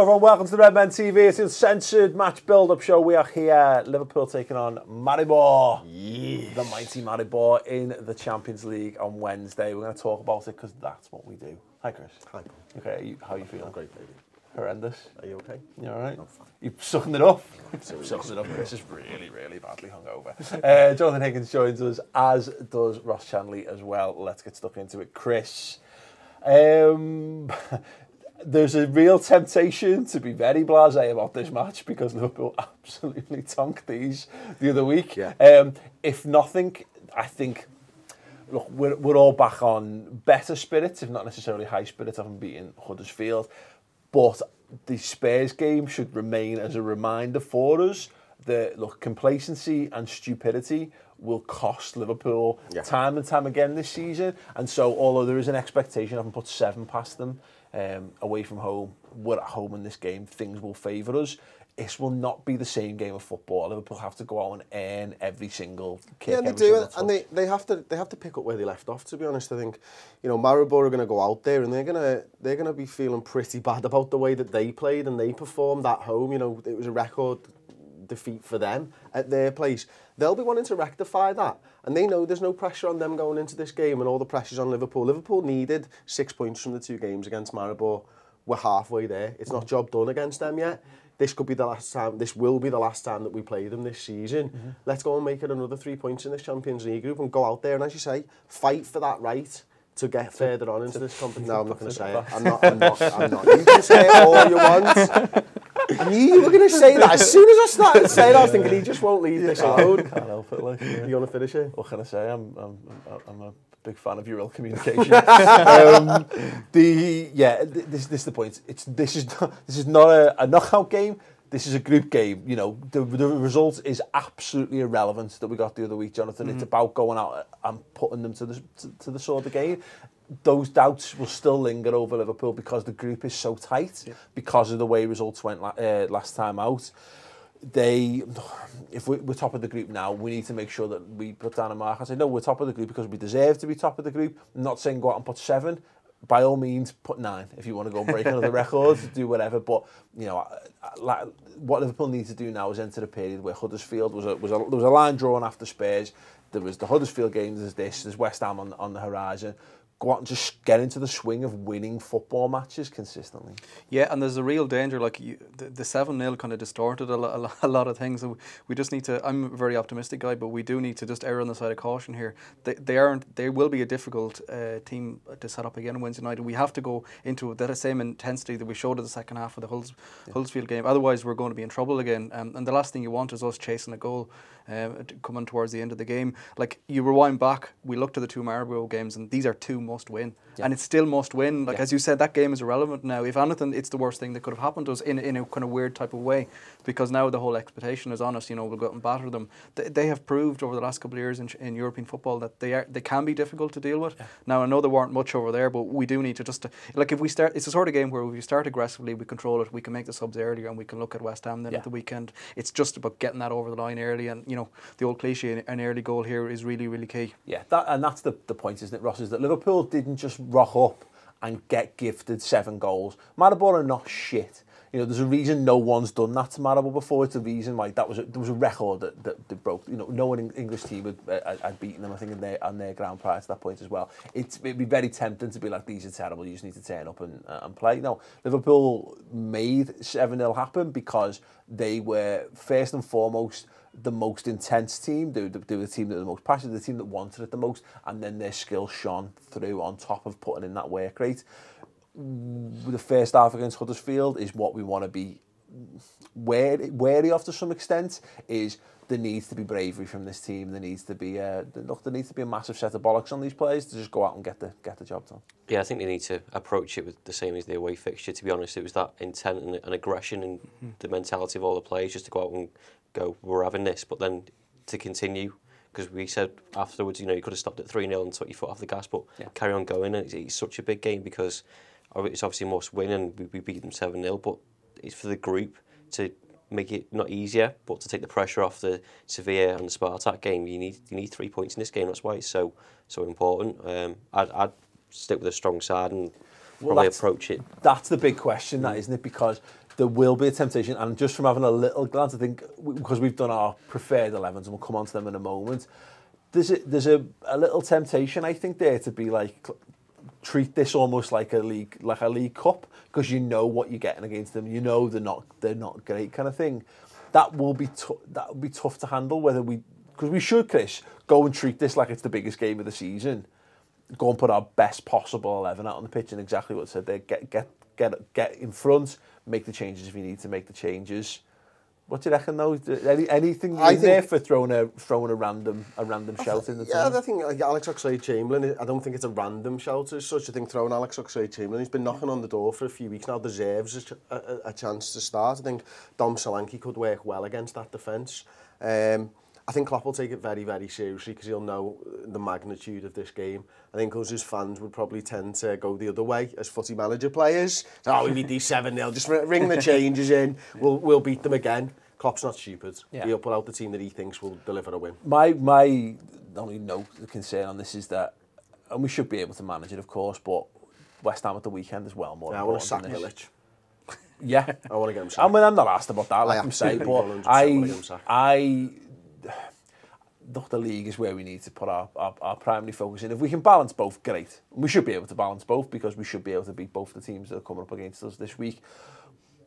Hello everyone, welcome to the Redmen TV. It's Uncensored match build-up show. We are here, Liverpool taking on Maribor. Yes. The mighty Maribor in the Champions League on Wednesday. We're going to talk about it because that's what we do. Hi Chris. Hi. Okay, how are you feeling? I'm great, baby. Horrendous. Are you okay? You alright? I'm fine. You've sucking it up? Sucking it up. Chris is really, really badly hungover. Jonathan Higgins joins us, as does Ross Chanley as well. Let's get stuck into it. Chris, there's a real temptation to be very blasé about this match because Liverpool absolutely tonked these the other week. Yeah. If nothing, I think, look, we're all back on better spirits, if not necessarily high spirits, having beaten Huddersfield. But the Spurs game should remain as a reminder for us that, look, complacency and stupidity will cost Liverpool time and time again this season. And so, although there is an expectation, I haven't put 7 past them away from home, we're at home in this game, things will favour us. This will not be the same game of football. Liverpool have to go out and earn every single kick. Yeah, they do, and they have to pick up where they left off. To be honest, I think, you know, Maribor are going to go out there and they're gonna be feeling pretty bad about the way that they played and they performed at home. You know, it was a record defeat for them at their place. They'll be wanting to rectify that, and they know there's no pressure on them going into this game, and all the pressure's on Liverpool. Liverpool needed 6 points from the 2 games against Maribor. We're halfway there. It's not job done against them yet. This could be the last time. This will be the last time that we play them this season. Let's go and make it another 3 points in this Champions League group and go out there and, as you say, fight for that right to get further on into this competition. No, I'm not going to say it. I'm not. You can say it all you want. I knew you were going to say that. As soon as I started saying it, I was thinking he just won't leave this alone. Can't help it. Like, You want to finish it? What can I say? I'm a big fan of your real communication. This is the point. This is not a knockout game. This is a group game. You know, the result is absolutely irrelevant that we got the other week, Jonathan. It's about going out and putting them to the sword again. Those doubts will still linger over Liverpool because the group is so tight, because of the way results went last time out. If we're top of the group now, we need to make sure that we put down a mark and say, no, we're top of the group because we deserve to be top of the group. I'm not saying go out and put 7. By all means, put 9 if you want to go and break another record, do whatever. But, you know, what Liverpool need to do now is enter a period where Huddersfield there was a line drawn after Spurs. There was the Huddersfield game. There's West Ham on the horizon. Go out and just get into the swing of winning football matches consistently. Yeah, and there's a real danger, like the 7-0 kind of distorted a lot of things. So we just need to, I'm a very optimistic guy, but we do need to just err on the side of caution here. They will be a difficult team to set up again on Wednesday night. We have to go into that same intensity that we showed in the second half of the Huddersfield game. Otherwise, we're going to be in trouble again. And the last thing you want is us chasing a goal coming towards the end of the game. Like, you rewind back, we look to the 2 Maribor games, and these are 2 must win. And it's still must win. Like, as you said, that game is irrelevant now. If anything, it's the worst thing that could have happened to us in a kind of weird type of way, because now the whole expectation is on us. You know, we'll go out and batter them. They have proved over the last couple of years in European football that they can be difficult to deal with. Now, I know there weren't much over there, but we do need to just like, if we start, it's a sort of game where if we start aggressively, we control it, we can make the subs earlier, and we can look at West Ham then at the weekend. It's just about getting that over the line early, and, you know, the old cliche, an early goal here is really, really key. Yeah, that's the point, isn't it, Ross? Is that Liverpool didn't just rock up and get gifted 7 goals. Maribor are not shit. You know, there's a reason no one's done that to Maribor before. It's a reason why there was a record that broke. You know, no one English team had beaten them, I think, on their ground prior to that point as well. It'd be very tempting to be like, these are terrible, you just need to turn up and play. No, Liverpool made 7-0 happen because they were, first and foremost, the most intense team. They were the team that was the most passionate, the team that wanted it the most, and then their skill shone through on top of putting in that work rate. The first half against Huddersfield is what we want to be wary of to some extent. Is there needs to be bravery from this team. There needs to be a massive set of bollocks on these players to just go out and get the job done. Yeah, I think they need to approach it with the same as the away fixture. To be honest, it was that intent and aggression and the mentality of all the players just to go out and go, we're having this, but then to continue, because we said afterwards, you know, you could have stopped at 3-0 and took your foot off the gas, but carry on going. And it's such a big game because it's obviously a must win, and we beat them 7-0, but it's for the group to make it not easier, but to take the pressure off the Sevilla and the Spartak game. You need 3 points in this game. That's why it's so important. I'd stick with a strong side and probably approach it. That's the big question, that, isn't it? Because there will be a temptation, and just from having a little glance, I think, because we've done our preferred 11s, and we'll come on to them in a moment, there's a little temptation, I think, there to be like, treat this almost like a league cup, because you know what you're getting against them, you know they're not great kind of thing. That will be tough to handle, because we should, Chris, go and treat this like it's the biggest game of the season. Go and put our best possible 11 out on the pitch, and exactly what I said there, get in front, make the changes if you need to make the changes. What do you reckon though? Anything in there for throwing a random shout in the team? Yeah, I think like Alex Oxlade-Chamberlain, I don't think it's a random shout as such. I think throwing Alex Oxlade-Chamberlain, he's been knocking on the door for a few weeks now, deserves a chance to start. I think Dom Solanke could work well against that defence. I think Klopp will take it very, very seriously because he'll know the magnitude of this game. I think us as fans would probably tend to go the other way as footy manager players. Oh, we beat these 7-0, just ring the changes in, we'll beat them again. Klopp's not stupid. Yeah. He'll put out the team that he thinks will deliver a win. My only concern on this is that, and we should be able to manage it, of course, but West Ham at the weekend is well more important. I want to sack Milic. Yeah. I want to get him sacked. I mean, I'm not asked about that, like I'm saying, but look, the league is where we need to put our primary focus in. If we can balance both, great. We should be able to balance both because we should be able to beat both the teams that are coming up against us this week.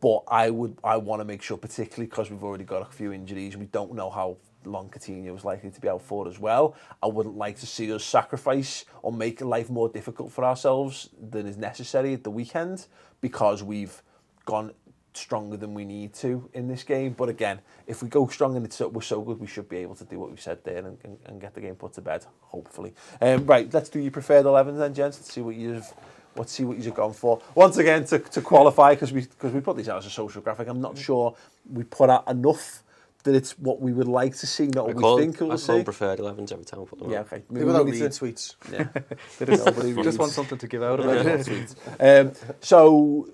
But I want to make sure, particularly because we've already got a few injuries and we don't know how long Coutinho is likely to be out for as well. I wouldn't like to see us sacrifice or make life more difficult for ourselves than is necessary at the weekend because we've gone stronger than we need to in this game. But again, if we go strong and we're so good, we should be able to do what we said there and get the game put to bed, hopefully. Right, let's do your preferred 11 then, gents. Let's see what you've gone for. Once again, to qualify, because we put these out as a social graphic, I'm not sure we put out enough that it's what we would like to see, not what we think we'll see. I call preferred 11s every time I put them out. Okay. People don't read tweets. Yeah. We just want something to give out about it. So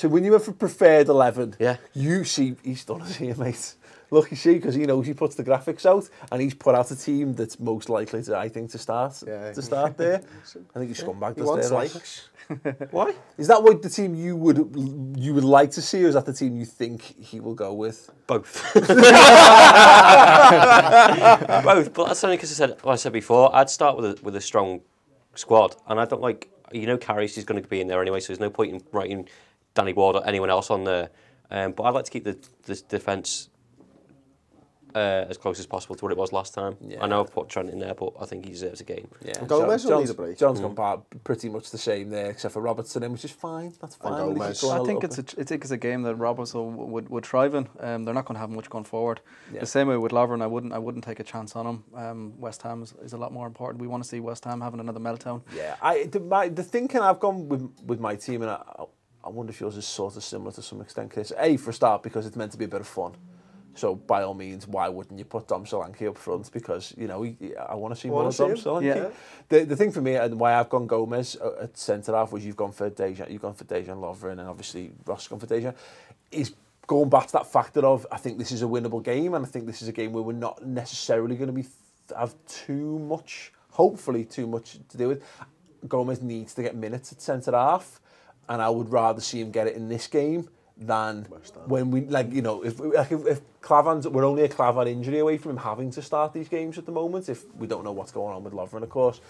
when you went for preferred 11, you see, he's done us here, mate. Look, you see, because he knows he puts the graphics out, and he's put out a team that's most likely to, I think, to start there. I think he's scumbag does there. Likes. Why? Is that what the team you would like to see, or is that the team you think he will go with? Both. Both, but that's only because I said before, I'd start with a strong squad, and I don't like, Carrius is going to be in there anyway, so there's no point in writing Danny Ward or anyone else on there. But I'd like to keep the defence as close as possible to what it was last time. Yeah. I know I've put Trent in there, but I think he deserves a game. Yeah. Gomez will need a break. John's gone pretty much the same there, except for Robertson in, which is fine. That's fine. I think it's a game that Robertson would thrive in. They're not going to have much going forward. Yeah. The same way with Lovren, I wouldn't take a chance on him. West Ham is a lot more important. We want to see West Ham having another meltdown. Yeah, the thinking I've gone with my team, and I wonder if yours is sort of similar to some extent, Chris. For a start, because it's meant to be a bit of fun. So by all means, why wouldn't you put Dom Solanke up front? Because I want to see more of Dom Solanke. Yeah. The thing for me and why I've gone Gomez at centre half, was you've gone for Dejan Lovren, and obviously Ross has gone for Dejan, is going back to that factor of I think this is a winnable game, and I think this is a game where we're not necessarily going to have hopefully too much to do with. Gomez needs to get minutes at centre half, and I would rather see him get it in this game than when we if Clavan's, we're only a Clavan injury away from him having to start these games at the moment, if we don't know what's going on with Lovren, of course.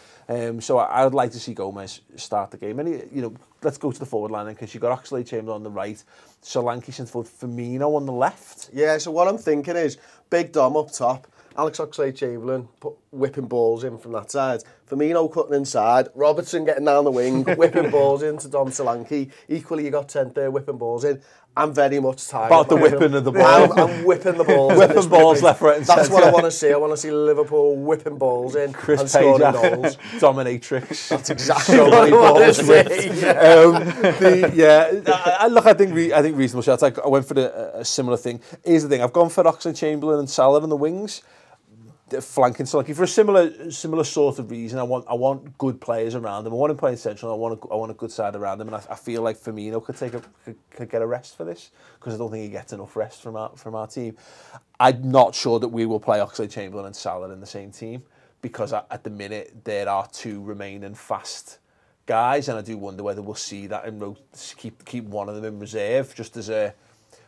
So I would like to see Gomez start the game. And let's go to the forward line then, because you've got Oxlade-Chamberlain on the right, Solanke centre forward, Firmino on the left. Yeah, so what I'm thinking is Big Dom up top, Alex Oxlade-Chamberlain whipping balls in from that side, Firmino cutting inside, Robertson getting down the wing, whipping balls into Dom Solanke. Equally, you got Trent there whipping balls in. I'm very much tired about the whipping of the ball. I'm whipping the balls. Whipping balls left, right, and centre. That's what I want to see. I want to see Liverpool whipping balls in and scoring goals. Dominatrix. That's exactly what I want to see. Look, I think reasonable shots. I went for a similar thing. Here's the thing: I've gone for Oxlade-Chamberlain and Salah on the wings, flanking Solanke for a similar sort of reason. I want good players around them. I want him playing central. I want a good side around them, and I feel like Firmino could get a rest for this, because I don't think he gets enough rest from our team. I'm not sure that we will play Oxlade-Chamberlain and Salah in the same team, because at the minute there are two remaining fast guys, and I do wonder whether we'll see that and keep one of them in reserve just as a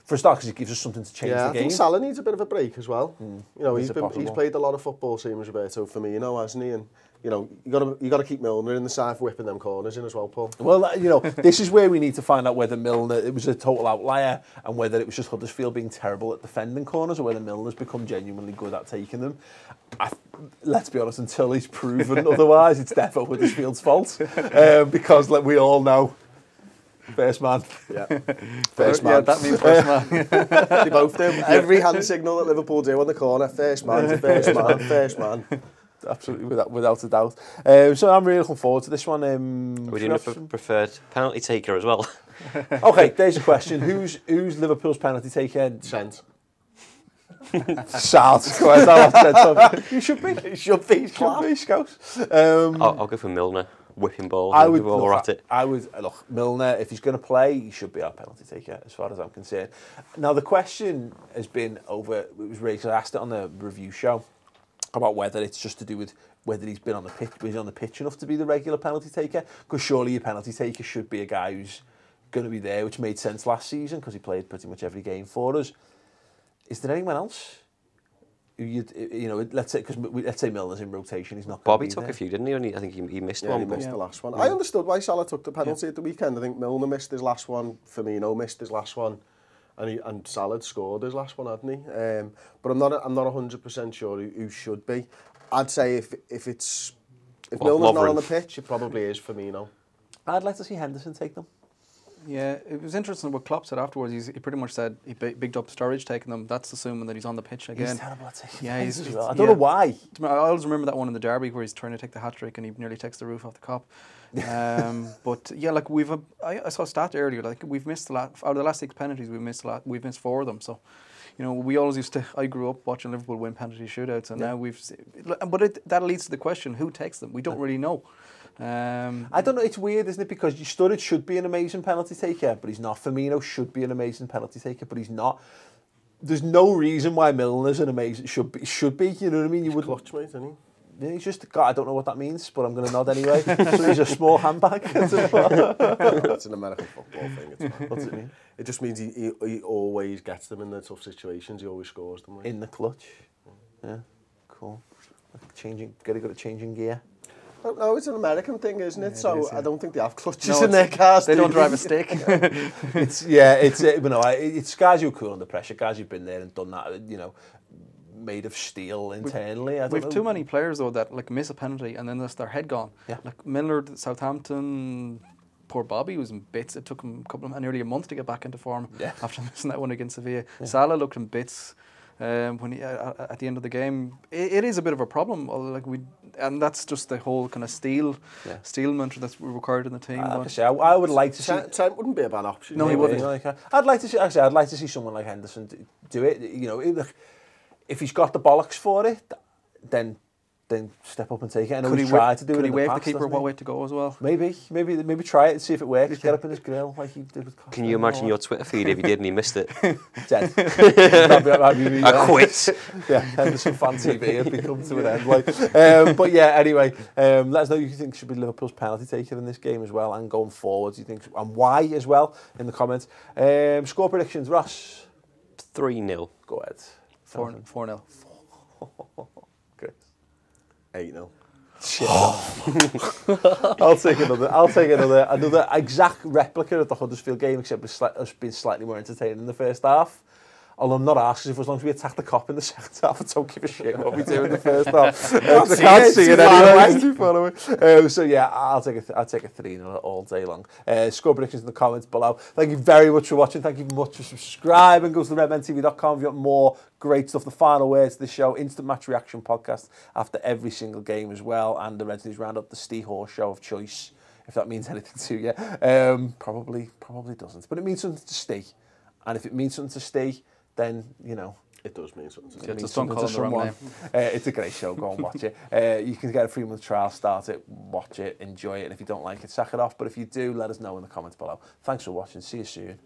for a start, because it gives us something to change the game. I think Salah needs a bit of a break as well. You know, he's played a lot of football, seems Roberto Firmino, hasn't he? And you know, you got to keep Milner in the side for whipping them corners in as well, Paul. Well, you know, this is where we need to find out whether Milner, it was a total outlier, and whether it was just Huddersfield being terrible at defending corners, or whether Milner's become genuinely good at taking them. Let's be honest, until he's proven otherwise, it's definitely Huddersfield's fault, because like we all know. First man. Yeah. First man. Yeah, that means first man. They both do. Every hand signal that Liverpool do on the corner, first man, first man, first man. Absolutely, without a doubt. So I'm really looking forward to this one. We're doing a preferred penalty taker as well. Okay, there's a question. Who's Liverpool's penalty taker? Trent. Sad. You should be. You should be. Scouse. I'll go for Milner. Whipping ball. I would look Milner. If he's going to play, he should be our penalty taker, as far as I'm concerned. Now the question has been over. It was raised. I asked it on the review show about whether it's just to do with whether he's been on the pitch, was he on the pitch enough to be the regular penalty taker? Because surely your penalty taker should be a guy who's going to be there, which made sense last season because he played pretty much every game for us. Is there anyone else? You know, let's say Milner's in rotation. He's not. Bobby took a few, didn't he? I think he missed one. He missed the last one. I understood why Salah took the penalty at the weekend. I think Milner missed his last one. Firmino missed his last one, and Salah scored his last one, hadn't he? But I'm not 100% sure who should be. I'd say if Milner's not on the pitch, it probably is Firmino. I'd like to see Henderson take them. Yeah, it was interesting what Klopp said afterwards. He pretty much said he bigged up Sturridge taking them. That's assuming that he's on the pitch again. He's terrible at taking as well. I don't know why. I always remember that one in the derby where he's trying to take the hat-trick and he nearly takes the roof off the Kop. But yeah, like I saw a stat earlier, like we've missed out of the last 6 penalties, we've missed 4 of them. So, you know, we always used to. I grew up watching Liverpool win penalty shootouts, and now that leads to the question: who takes them? We don't really know. I don't know. It's weird, isn't it? Because Sturridge should be an amazing penalty taker, but he's not. Firmino should be an amazing penalty taker, but he's not. There's no reason why Milner's an amazing should be. You know what I mean? You would clutch, mate, isn't he? Yeah, he's just. God, I don't know what that means, but I'm going to nod anyway. So he's a small handbag. It's an American football thing. What's it mean? It just means he always gets them in the tough situations. He always scores them. Right? In the clutch. Yeah, cool. Getting good at changing gear. No, it's an American thing, isn't it? So I don't think they have clutches in their cars. They don't drive a stick. It's guys who are cool under pressure, guys who've been there and done that, you know, made of steel internally. We've too many players though that like miss a penalty and then that's their head gone. Yeah. Like Milner at Southampton, poor Bobby was in bits. It took him nearly a month to get back into form after missing that one against Sevilla. Yeah. Salah looked in bits. When he at the end of the game, it is a bit of a problem. And that's just the whole kind of steelment that's required in the team. I would like to see. Trent wouldn't be a bad option. No, he wouldn't. I'd like to see someone like Henderson do it. You know, if he's got the bollocks for it, then step up and take it. I know he tried to do it. Could he wave the keeper what way to go as well? Maybe try it and see if it works. Get up in his grill like he did with Costa. Can you imagine your Twitter feed if he did and he missed it? Dead. I quit. Yeah, Henderson fan TV had become to an end. But yeah, anyway, let us know who you think should be Liverpool's penalty taker in this game as well, and going forward, you think, and why as well in the comments. Score predictions, Ross. 3-0. Go ahead. 4-0. Chris. 8-0. I'll take another exact replica of the Huddersfield game, except it's been slightly more entertaining in the first half. Although I'm not asking if as long as we attack the Kop in the second half, I don't give a shit what we do in the first half. I can't see it anyway. It's too far away. So yeah, I'll take a 3-0 all day long. Score predictions in the comments below. Thank you very much for watching. Thank you much for subscribing. Go to redmentv.com if you want more great stuff. The final words to the show, instant match reaction podcast after every single game as well, and the Reds News Roundup, the Steve Horse show of choice. If that means anything to you, probably doesn't. But it means something to stay, and if it means something to stay, then, you know, it does mean something. It's a Stone Cold the wrong name. It's a great show. Go and watch it. You can get a 3-month trial, start it, watch it, enjoy it. And if you don't like it, sack it off. But if you do, let us know in the comments below. Thanks for watching. See you soon.